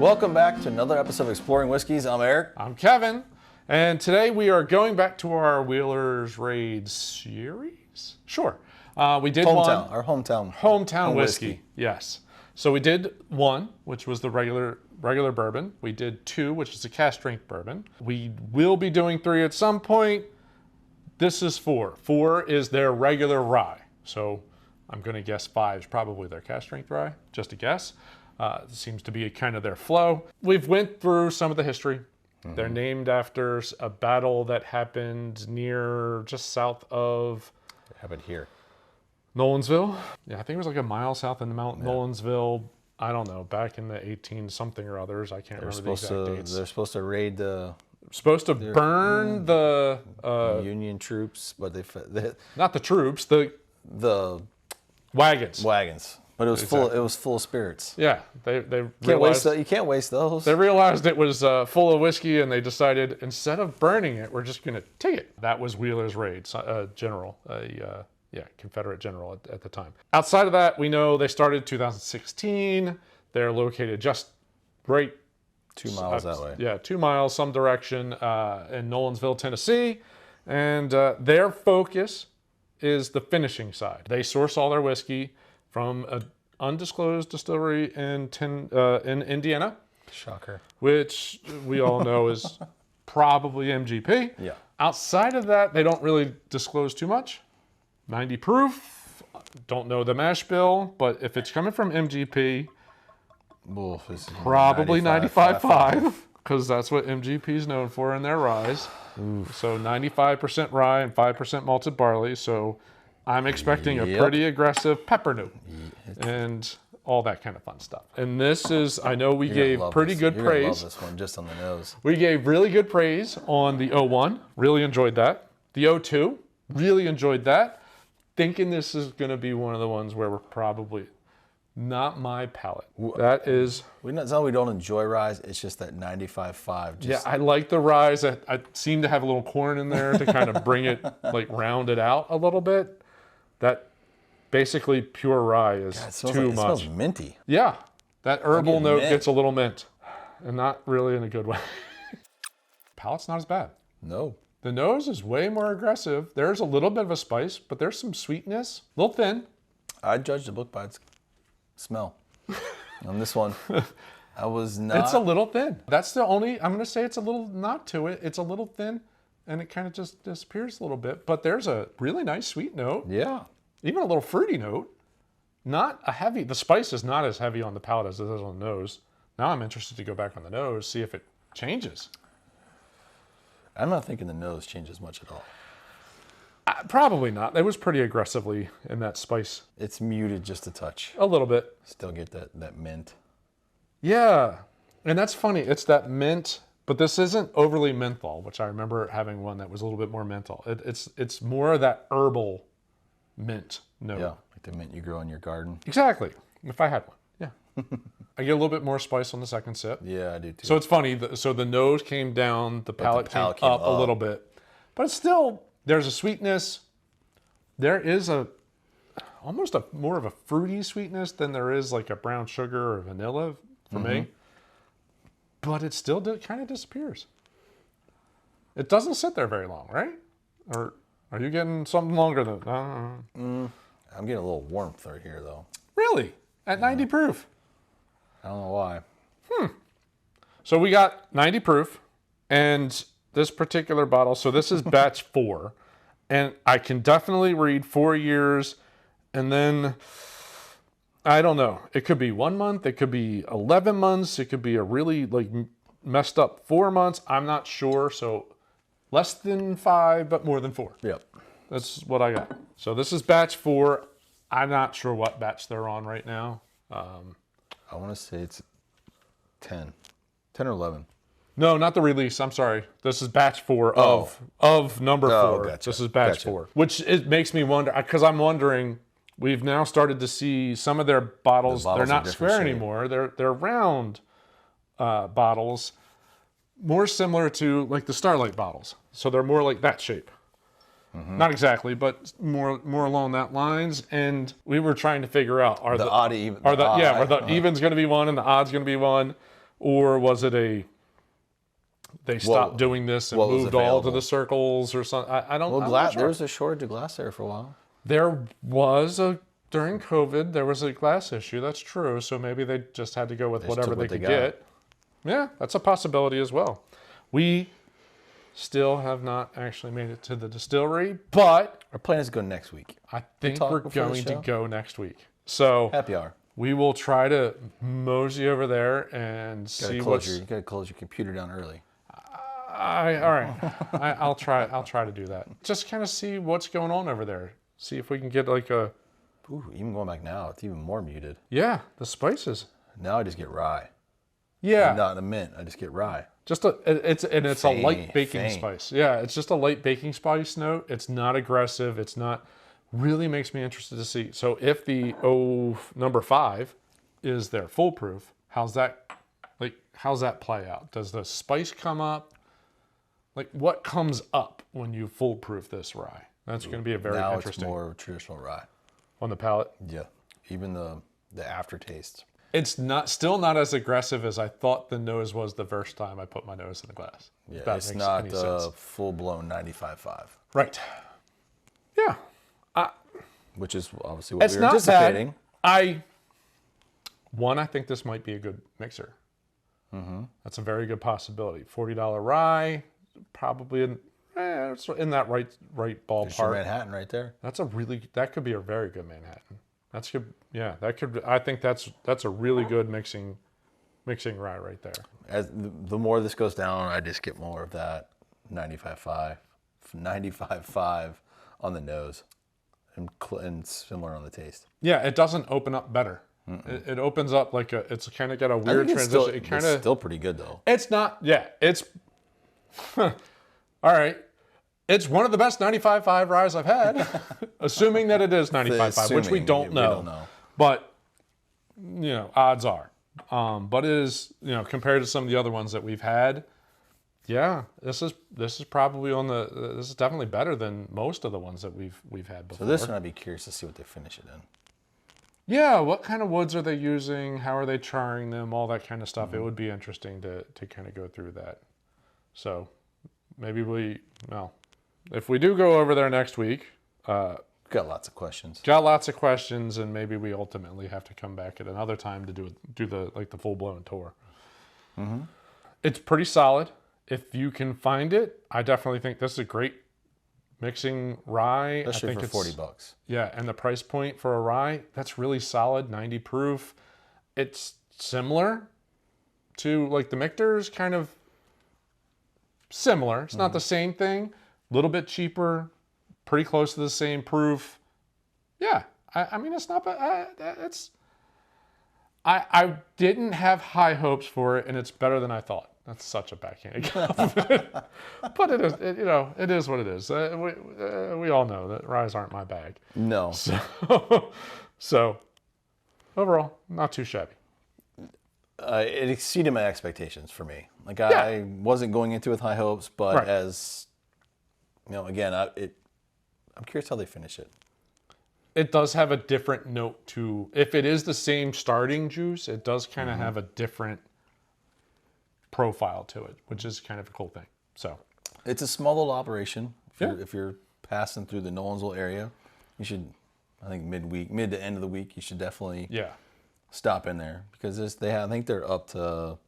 Welcome back to another episode of Exploring Whiskeys. I'm Eric. I'm Kevin, and today we are going back to our Wheeler's Raid series. Sure, we did our hometown whiskey. Yes, so we did one, which was the regular bourbon. We did two, which is a cask strength bourbon. We will be doing three at some point. This is four. Four is their regular rye. So I'm going to guess five is probably their cask strength rye. Just a guess. It seems to be kind of their flow. We've went through some of the history. Mm-hmm. They're named after a battle that happened near, just south of... I have it here. Nolensville. Yeah, I think it was like a mile south of Nolensville. I don't know, back in the 18 something or others. I can't remember the exact dates. They're supposed to raid the... Supposed to burn the... Union troops, but they... Not the troops, the wagons. Wagons. But it was Exactly. It was full of spirits. Yeah, they Realized, realized you can't waste those. they realized it was full of whiskey, and they decided instead of burning it, we're just going to take it. That was Wheeler's Raid, general, Confederate general at the time. Outside of that, we know they started 2016. They're located just right 2 miles that way. Yeah, 2 miles some direction in Nolensville, Tennessee, and their focus is the finishing side. They source all their whiskey from an undisclosed distillery in Indiana. Shocker. Which we all know is probably MGP. Yeah. Outside of that, they don't really disclose too much. 90 proof. Don't know the mash bill, but if it's coming from MGP, probably 95.5, because that's what MGP is known for in their ryes. So 95% rye and 5% malted barley. So I'm expecting a pretty aggressive pepper note and all that kind of fun stuff. And this is, I know we gave pretty good praise. You're gonna love this one just on the nose. We gave really good praise on the 01. Really enjoyed that. The 02, really enjoyed that. Thinking this is going to be one of the ones where we're probably not my palate. That is... It's not we don't enjoy ryes, it's just that 95.5. Yeah, I like the ryes. I seem to have a little corn in there to kind of bring it, like round it out a little bit. That basically pure rye is too much. It smells minty. Yeah, that herbal note gets a little mint, and not really in a good way. Palate's not as bad. No. The nose is way more aggressive. There's a little bit of a spice, but there's some sweetness. A little thin. I judge the book by its smell. On this one, I was not... It's a little thin. That's the only... I'm going to say it's a little knot to it. It's a little thin, and it kind of just disappears a little bit. But there's a really nice sweet note. Yeah. Even a little fruity note. Not a heavy... The spice is not as heavy on the palate as it is on the nose. Now I'm interested to go back on the nose, see if it changes. I'm not thinking the nose changes much at all. Probably not. It was pretty aggressively in that spice. It's muted just a touch. A little bit. Still get that mint. Yeah. And that's funny. It's that mint, but this isn't overly menthol, which I remember having one that was a little bit more menthol. It's more of that herbal mint note. Yeah, like the mint you grow in your garden. Exactly. If I had one. Yeah. I get a little bit more spice on the second sip. Yeah, I do too. So it's funny. So the nose came down, the palate came up a little bit. But it's still... There's a sweetness. There is almost more of a fruity sweetness than there is like a brown sugar or vanilla for me. But it still kind of disappears. It doesn't sit there very long, right? Or are you getting something longer than... I'm getting a little warmth right here, though. Really? At 90 proof? I don't know why. So we got 90 proof, and... This particular bottle, so this is batch 4, and I can definitely read 4 years, and then, I don't know, it could be 1 month, it could be 11 months, it could be a really like messed up 4 months, I'm not sure, so less than 5, but more than 4. Yep. That's what I got. So this is batch 4, I'm not sure what batch they're on right now. I want to say it's 10 or 11. No, not the release. I'm sorry. This is batch 4 of number 4. Gotcha. This is batch 4, which it makes me wonder, because I'm wondering, we've now started to see some of their bottles, they're not square anymore. They're round bottles, more similar to like the Starlight bottles. So they're more like that shape. Not exactly, but more along that lines. And we were trying to figure out, are the evens going to be one and the odds going to be one? Or was it they stopped doing this and what was moved all to available? the circles or something? I don't know. Well, there was a shortage of glass there for a while. There was during COVID, there was a glass issue. That's true. So maybe they just had to go with whatever took they what they could got. get. Yeah, that's a possibility as well. We still have not actually made it to the distillery, but Our plan is to go next week. I think talked we're before the going to show? go next week. So Happy hour. we will try to mosey over there and see what's. You gotta close your computer down early. All right, I'll try to do that. Just kind of see what's going on over there. See if we can get like a. Ooh, even going back now, it's even more muted. Yeah, the spices. Now I just get rye. Yeah, Not a mint. I just get rye. just it's a light baking Faint. spice. Yeah, it's just a light baking spice note. It's not aggressive. It's not. Really makes me interested to see. So if the number 5 is their foolproof, how's that play out? Does the spice come up? Like what comes up when you foolproof this rye? That's going to be a very Now interesting it's more traditional rye. on the palate. Yeah. Even the aftertaste. It's still not as aggressive as I thought the nose was the first time I put my nose in the glass. Yeah, If that it's makes not any sense. full-blown 95.5, Right. Yeah. which is obviously what It's we were not anticipating. bad. I think this might be a good mixer. That's a very good possibility. $40 rye, probably it's in that right There's your ballpark. Manhattan right there. That could be a very good Manhattan. That's good. Yeah, that could. I think that's a really good mixing rye right there. As the more this goes down, I just get more of that 95.5 on the nose, and similar on the taste. Yeah, it doesn't open up better. It opens up like it's kind of got a weird I think transition. it's still pretty good though. It's not. Yeah, it's. All right. It's one of the best 95.5 ryes I've had, assuming that it is 95.5, which we don't know. But, odds are. But it is, compared to some of the other ones that we've had, yeah, this is probably this is definitely better than most of the ones that we've had before. So this one, I'd be curious to see what they finish it in. Yeah, what kind of woods are they using? How are they charring them? All that kind of stuff. It would be interesting to kind of go through that. So maybe if we do go over there next week, Got lots of questions. and maybe we ultimately have to come back at another time to do the full blown tour. It's pretty solid. If you can find it, I definitely think this is a great mixing rye. Especially I think for it's $40. Yeah, and the price point for a rye, that's really solid, 90 proof. It's similar to like the Michter's, kind of similar. It's not the same thing. A little bit cheaper, pretty close to the same proof. Yeah, I mean, it's not bad. I didn't have high hopes for it, and it's better than I thought. That's such a backhanded compliment. But it is, it is what it is. We all know that ryes aren't my bag. No. So overall, not too shabby. It exceeded my expectations for me. Like I wasn't going into it with high hopes, but Right. as again, I'm curious how they finish it. It does have a different note to, if it is the same starting juice, it does kind of have a different profile to it, which is kind of a cool thing. So It's a small little operation. Yeah. If you're passing through the Nolensville area, you should, I think mid to end of the week, you should definitely stop in there because I think they're up to,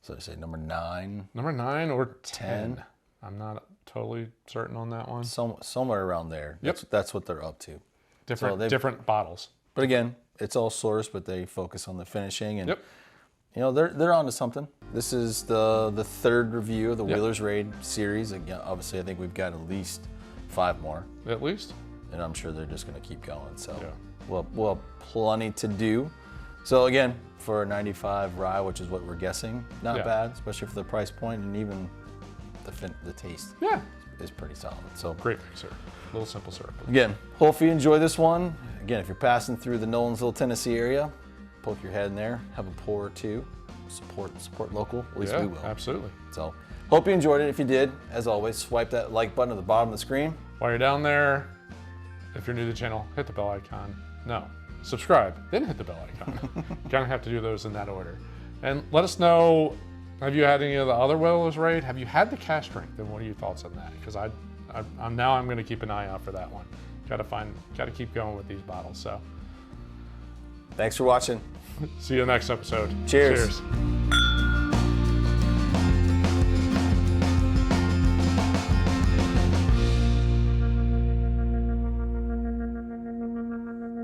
so I say number 9. Number 9 or 10. I'm not totally certain on that one. Somewhere around there. Yep. That's what they're up to. Different bottles. But again, it's all sourced, but they focus on the finishing, and Yep. they're onto something. This is the third review of the Wheeler's Raid series. Again, obviously, I think we've got at least 5 more, At least. and I'm sure they're just going to keep going. So Yeah. we'll have plenty to do. So again, for a 95 rye, which is what we're guessing, not bad, especially for the price point, and even the taste is pretty solid. So Great mixer. Little simple syrup. again, hopefully you enjoy this one. Again, if you're passing through the Nolensville, Tennessee area, poke your head in there, have a pour or two, support local. At least we will. Absolutely. So hope you enjoyed it. If you did, as always, swipe that like button at the bottom of the screen. While you're down there, if you're new to the channel, hit the bell icon. No, subscribe, then hit the bell icon. You kind of have to do those in that order. And let us know, have you had any of the other Willow's Raid? Have you had the cask strength? And what are your thoughts on that? Because I'm going to keep an eye out for that one. Got to keep going with these bottles. So, thanks for watching. See you next episode. Cheers. Cheers.